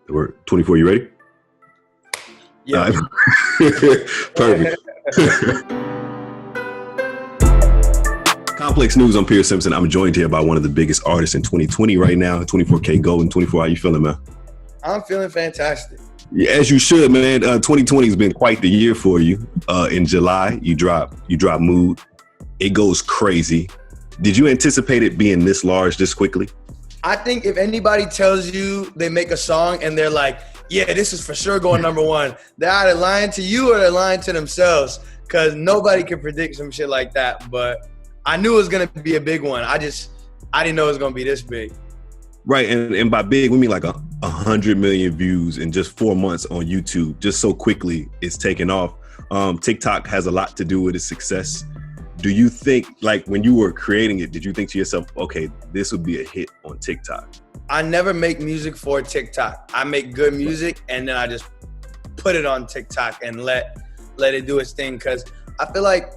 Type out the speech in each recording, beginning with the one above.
We're 24. You ready? Yeah. Perfect. Complex News. I'm Pierce Simpson. I'm joined here by one of the biggest artists in 2020 right now, 24kGoldn. 24, how you feeling, man? I'm feeling fantastic. Yeah, as you should, man. 2020 has been quite the year for you. In July, you drop Mood. It goes crazy. Did you anticipate it being this large this quickly? I think if anybody tells you they make a song and they're like, yeah, this is for sure going number one, they're either lying to you or they're lying to themselves, because nobody can predict some shit like that. But I knew it was going to be a big one. I didn't know it was going to be this big. Right, and by big, we mean like 100 million views in just 4 months on YouTube. Just so quickly, it's taken off. TikTok has a lot to do with its success. Do you think, like, when you were creating it, did you think to yourself, okay, this would be a hit on TikTok? I never make music for TikTok. I make good music and then I just put it on TikTok and let it do its thing. Because I feel like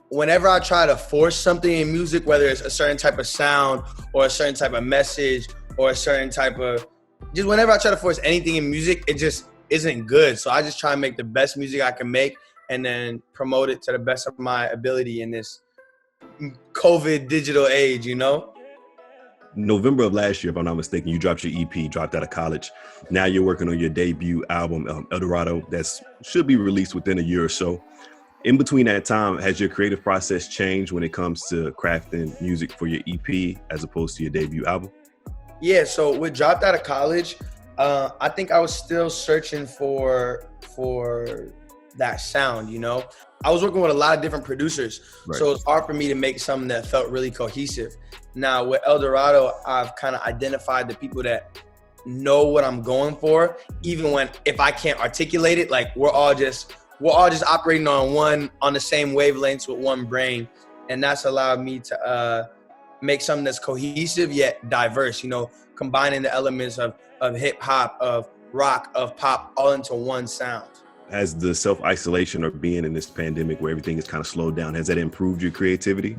whenever I try to force something in music, whether it's a certain type of sound or a certain type of message or a certain type of, just whenever I try to force anything in music, it just isn't good. So I just try and make the best music I can make and then promote it to the best of my ability in this COVID digital age, you know? November of last year, if I'm not mistaken, you dropped your EP, dropped out of college. Now you're working on your debut album, Authoritative, that should be released within a year or so. In between that time, has your creative process changed when it comes to crafting music for your EP as opposed to your debut album? Yeah, so with dropped out of college, I think I was still searching for that sound, you know? I was working with a lot of different producers, right. So it's hard for me to make something that felt really cohesive. Now with Eldorado, I've kind of identified the people that know what I'm going for, even if I can't articulate it. Like we're all just operating on the same wavelengths with one brain, and that's allowed me to make something that's cohesive yet diverse. You know, combining the elements of hip hop, of rock, of pop, all into one sound. Has the self-isolation or being in this pandemic where everything is kind of slowed down, has that improved your creativity?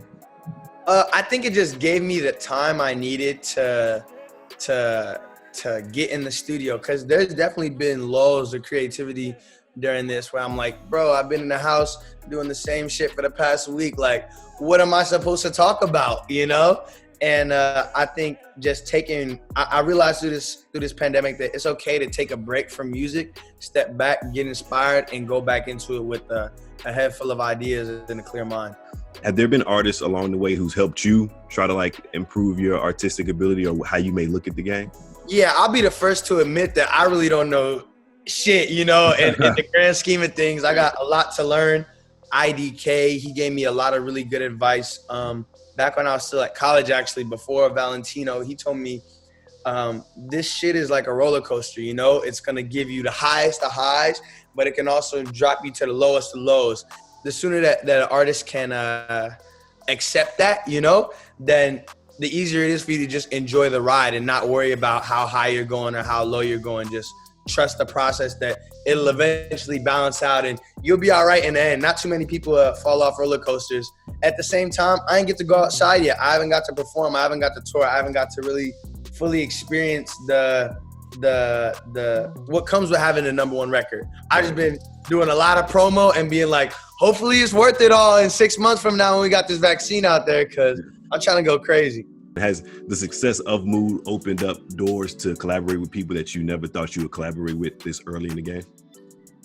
I think it just gave me the time I needed to get in the studio, because there's definitely been lulls of creativity during this where I'm like, bro, I've been in the house doing the same shit for the past week. Like, what am I supposed to talk about, you know? And I think just I realized through this pandemic that it's okay to take a break from music, step back, get inspired, and go back into it with a head full of ideas and a clear mind. Have there been artists along the way who's helped you try to like improve your artistic ability or how you may look at the game? Yeah, I'll be the first to admit that I really don't know shit, you know, in the grand scheme of things. I got a lot to learn. IDK, he gave me a lot of really good advice. Back when I was still at college, actually, before Valentino, he told me, this shit is like a roller coaster, you know? It's gonna give you the highest of highs, but it can also drop you to the lowest of lows. The sooner that an artist can accept that, you know, then the easier it is for you to just enjoy the ride and not worry about how high you're going or how low you're going. Just trust the process that it'll eventually balance out and you'll be all right in the end. Not too many people fall off roller coasters. At the same time, I ain't get to go outside yet. I haven't got to perform. I haven't got to tour. I haven't got to really fully experience the what comes with having a #1 record. I just been doing a lot of promo and being like, hopefully it's worth it all in 6 months from now when we got this vaccine out there, because I'm trying to go crazy. Has the success of Mood opened up doors to collaborate with people that you never thought you would collaborate with this early in the game?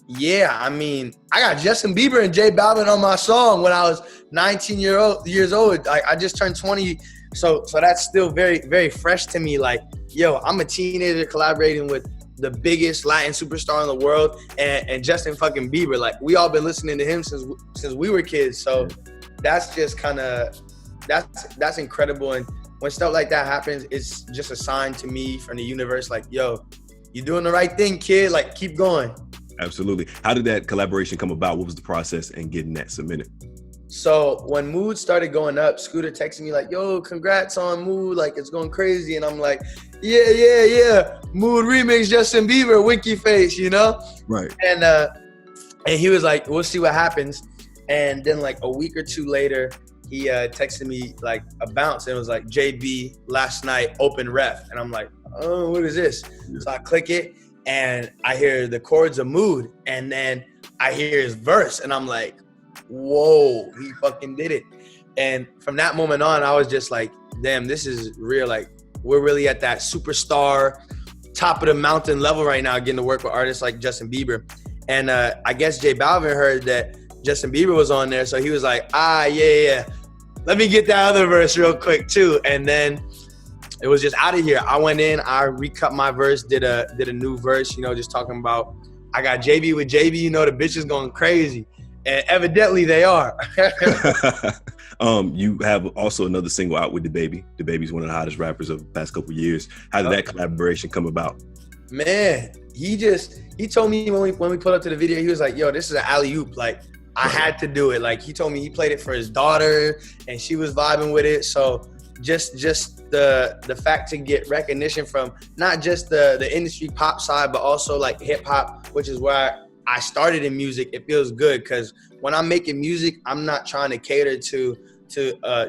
Yeah, I mean, I got Justin Bieber and J Balvin on my song when I was 19 years old. I just turned 20, so that's still very, very fresh to me. Like, yo, I'm a teenager collaborating with the biggest Latin superstar in the world and Justin fucking Bieber. Like, we all been listening to him since we were kids. So that's just kind of, that's incredible. And when stuff like that happens, it's just a sign to me from the universe, like, yo, you're doing the right thing, kid. Like, keep going. Absolutely. How did that collaboration come about? What was the process in getting that submitted? So when Mood started going up, Scooter texted me like, yo, congrats on Mood. Like, it's going crazy. And I'm like, yeah. Mood remix Justin Bieber, winky face, you know? Right. And he was like, we'll see what happens. And then like a week or two later, he texted me like a bounce and it was like, JB last night open ref. And I'm like, oh, what is this? Yeah. So I click it and I hear the chords of Mood, and then I hear his verse, and I'm like, whoa, he fucking did it. And from that moment on, I was just like, damn, this is real. Like, we're really at that superstar, top of the mountain level right now, getting to work with artists like Justin Bieber. And I guess J Balvin heard that Justin Bieber was on there, so he was like, yeah. Let me get that other verse real quick too. And then it was just out of here. I went in, I recut my verse, did a new verse, you know, just talking about, I got JB with JB, you know, the bitch is going crazy. And evidently they are. You have also another single out with DaBaby. DaBaby's one of the hottest rappers of the past couple of years. How did that collaboration come about? Man, he told me when we pulled up to the video, he was like, yo, this is an alley-oop. Like, I had to do it. Like, he told me he played it for his daughter and she was vibing with it. So just the fact to get recognition from not just the industry pop side, but also like hip hop, which is where I started in music. It feels good because when I'm making music, I'm not trying to cater to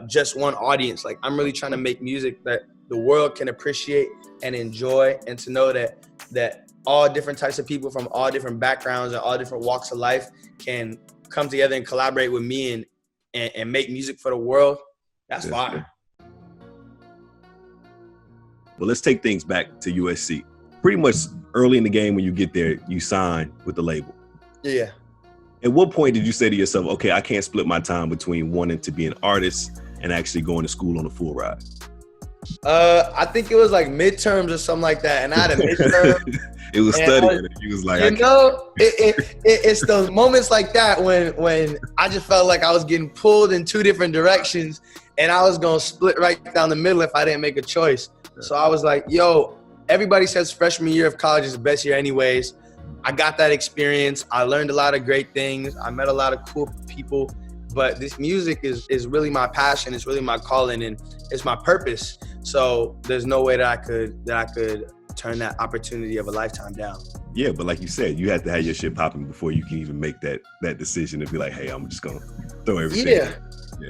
just one audience. Like, I'm really trying to make music that the world can appreciate and enjoy, and to know that all different types of people from all different backgrounds and all different walks of life can come together and collaborate with me and make music for the world. That's fire. Well, let's take things back to USC. Pretty much early in the game when you get there, you sign with the label. Yeah. At what point did you say to yourself, okay, I can't split my time between wanting to be an artist and actually going to school on a full ride? I think it was like midterms or something like that. And I had a midterm. It was studying. He was like, you know, it's those moments like that when I just felt like I was getting pulled in two different directions and I was going to split right down the middle if I didn't make a choice. So I was like, yo, everybody says freshman year of college is the best year anyways. I got that experience. I learned a lot of great things. I met a lot of cool people. But this music is really my passion. It's really my calling, and it's my purpose. So there's no way that I could turn that opportunity of a lifetime down. Yeah, but like you said, you had to have your shit popping before you can even make that decision to be like, hey, I'm just gonna throw everything. Yeah.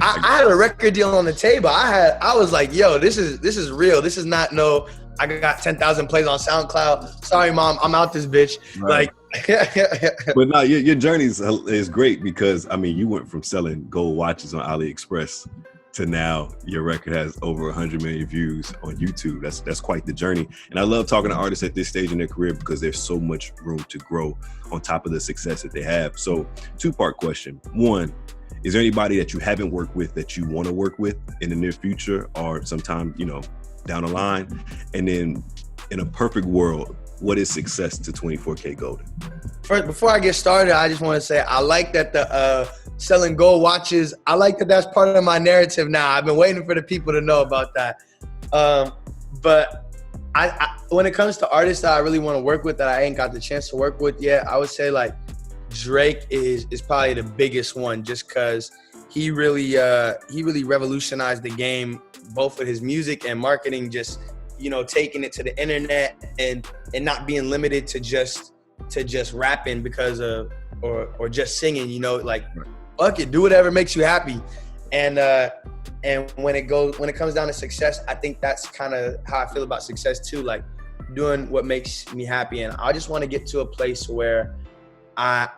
I had a record deal on the table. I was like, yo, this is real. This is not no, I got 10,000 plays on SoundCloud. Sorry, mom, I'm out this bitch. Right. Like, but no, your journey is great because, I mean, you went from selling gold watches on AliExpress to now your record has over 100 million views on YouTube. That's quite the journey. And I love talking to artists at this stage in their career because there's so much room to grow on top of the success that they have. So 2-part question. 1, is there anybody that you haven't worked with that you want to work with in the near future or sometime, you know, down the line? And then in a perfect world, what is success to 24kGoldn? First, before I get started, I just want to say I like that the selling gold watches, I like that that's part of my narrative now. I've been waiting for the people to know about that. But I when it comes to artists that I really want to work with that I ain't got the chance to work with yet, I would say like Drake is probably the biggest one, just because he really revolutionized the game, both with his music and marketing, just, you know, taking it to the internet and not being limited to just rapping because of or just singing, you know, like fuck it, do whatever makes you happy. And when it comes down to success, I think that's kind of how I feel about success too, like doing what makes me happy. And I just want to get to a place where I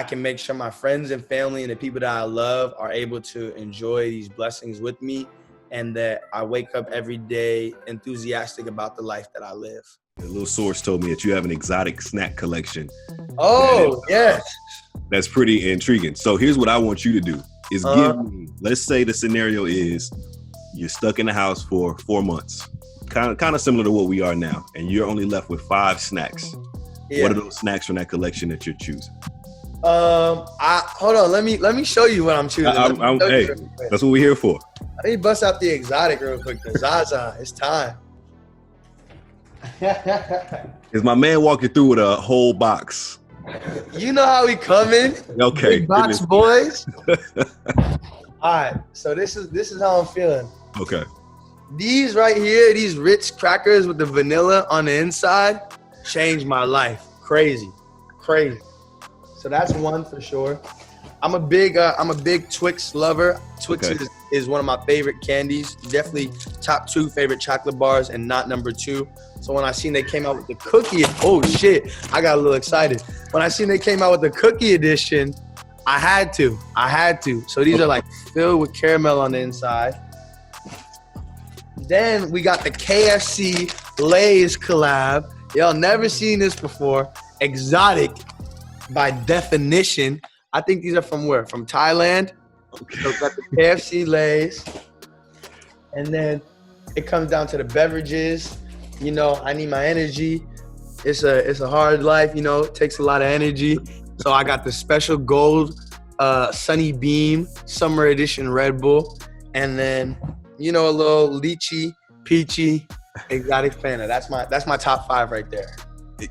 can make sure my friends and family and the people that I love are able to enjoy these blessings with me, and that I wake up every day enthusiastic about the life that I live. A little source told me that you have an exotic snack collection. Oh, yes. That's pretty intriguing. So here's what I want you to do is give me, let's say the scenario is you're stuck in the house for 4 months, kind of similar to what we are now, and you're only left with 5 snacks. Yeah. What are those snacks from that collection that you're choosing? Hold on, let me show you what I'm choosing. Hey, that's what we're here for. Let me bust out the exotic real quick. The Zaza, it's time. Is my man walking through with a whole box? You know how we coming. Okay. Big box boys. All right, so this is how I'm feeling. Okay. These right here, these Ritz crackers with the vanilla on the inside, changed my life. Crazy. So that's one for sure. I'm a big Twix lover. Twix is is one of my favorite candies. Definitely top 2 favorite chocolate bars and not number 2. So when I seen they came out with the cookie, oh shit, I got a little excited. When I seen they came out with the cookie edition, I had to. So these are like filled with caramel on the inside. Then we got the KFC Lay's collab. Y'all never seen this before. Exotic by definition. I think these are from where? From Thailand. Okay. So we got the KFC Lay's. And then it comes down to the beverages. You know, I need my energy. It's a hard life, you know, it takes a lot of energy. So I got the special gold Sunny Beam Summer Edition Red Bull. And then, you know, a little lychee, peachy, exotic Fanta. That's my top 5 right there.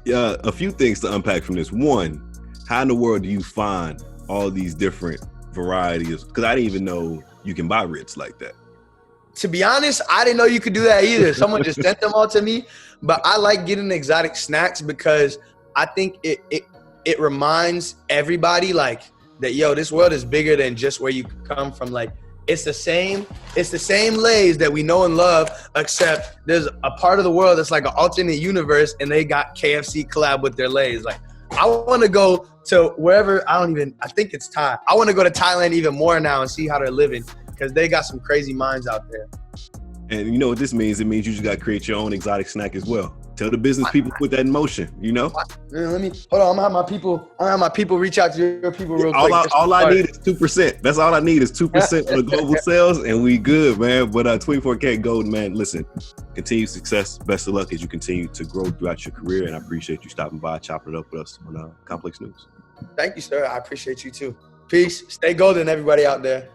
A few things to unpack from this. One, how in the world do you find all these different varieties? Because I didn't even know you can buy Ritz like that. To be honest, I didn't know you could do that either. Someone just sent them all to me. But I like getting exotic snacks because I think it reminds everybody like that, yo, this world is bigger than just where you come from. Like, it's the same Lay's that we know and love, except there's a part of the world that's like an alternate universe and they got KFC collab with their Lay's. Like, I want to go to wherever, I think it's Thai. I want to go to Thailand even more now and see how they're living because they got some crazy minds out there. And you know what this means? It means you just got to create your own exotic snack as well. Tell the business people put that in motion, you know? Let me, hold on, I'm gonna have my people reach out to your people real quick. All I need is 2%. That's all I need is 2% of the global sales and we good, man. But 24kGoldn, man, listen, continued success. Best of luck as you continue to grow throughout your career. And I appreciate you stopping by, chopping it up with us on Complex News. Thank you, sir. I appreciate you too. Peace. Stay golden, everybody out there.